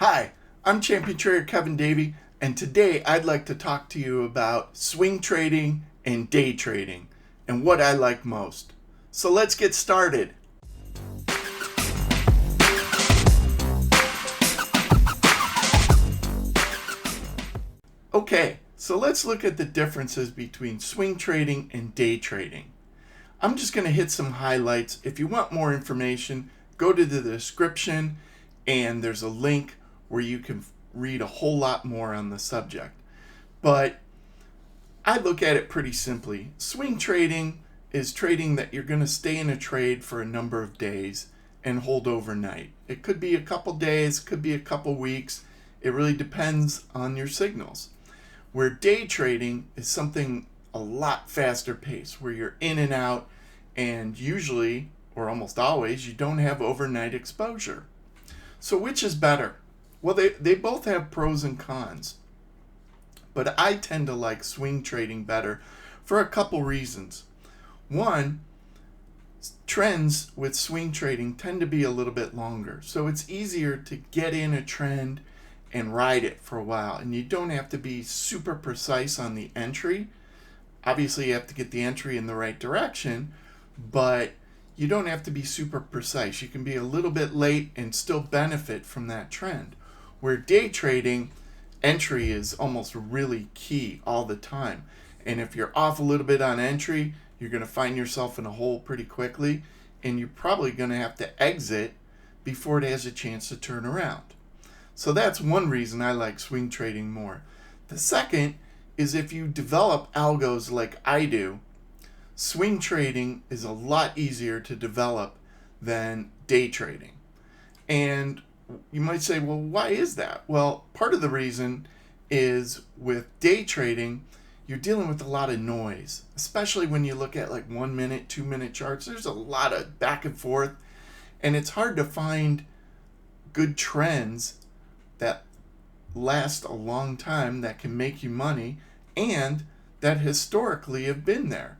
Hi, I'm Champion Trader Kevin Davey, and today I'd like to talk to you about swing trading and day trading and what I like most. So let's get started. Okay, so let's look at the differences between swing trading and day trading. I'm just going to hit some highlights. If you want more information, go to the description and there's a link where you can read a whole lot more on the subject. But I look at it pretty simply. Swing trading is trading that you're going to stay in a trade for a number of days and hold overnight. It could be a couple days, could be a couple weeks. It really depends on your signals. Where day trading is something a lot faster pace, where you're in and out, and usually, or almost always, you don't have overnight exposure. So which is better? Well, they both have pros and cons. But I tend to like swing trading better for a couple reasons. One, trends with swing trading tend to be a little bit longer. So it's easier to get in a trend and ride it for a while. And you don't have to be super precise on the entry. Obviously, you have to get the entry in the right direction, but you don't have to be super precise. You can be a little bit late and still benefit from that trend. Where day trading, entry is almost really key all the time. And if you're off a little bit on entry, you're going to find yourself in a hole pretty quickly, and you're probably going to have to exit before it has a chance to turn around. So that's one reason I like swing trading more. The second is if you develop algos like I do, swing trading is a lot easier to develop than day trading. And you might say, well, why is that? Well, part of the reason is with day trading, you're dealing with a lot of noise, especially when you look at like 1 minute, 2 minute charts. There's a lot of back and forth, and it's hard to find good trends that last a long time, that can make you money, and that historically have been there.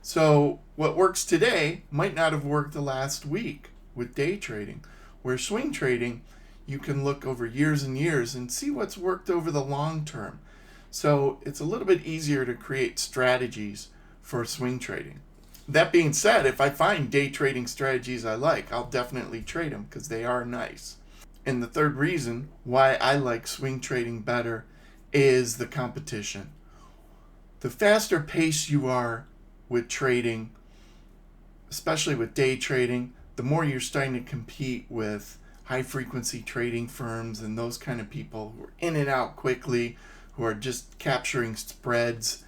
So what works today might not have worked the last week with day trading. Where swing trading, you can look over years and years and see what's worked over the long term. So it's a little bit easier to create strategies for swing trading. That being said, if I find day trading strategies I like, I'll definitely trade them because they are nice. And the third reason why I like swing trading better is the competition. The faster pace you are with trading, especially with day trading, the more you're starting to compete with high frequency trading firms and those kind of people who are in and out quickly, who are just capturing spreads,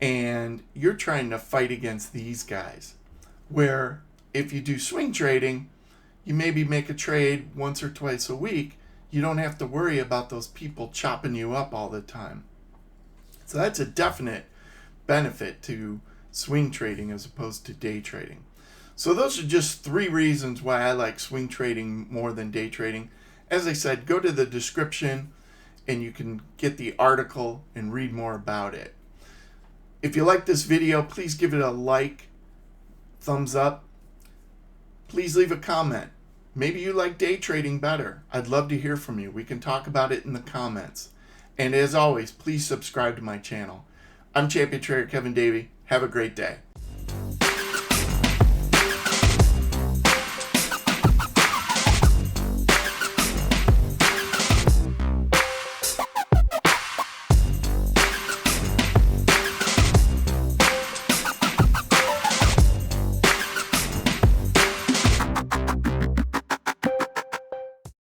and you're trying to fight against these guys. Where if you do swing trading, you maybe make a trade once or twice a week. You don't have to worry about those people chopping you up all the time. So that's a definite benefit to swing trading as opposed to day trading. So those are just 3 reasons why I like swing trading more than day trading. As I said, go to the description and you can get the article and read more about it. If you like this video, please give it a like, thumbs up. Please leave a comment. Maybe you like day trading better. I'd love to hear from you. We can talk about it in the comments. And as always, please subscribe to my channel. I'm Champion Trader Kevin Davey. Have a great day.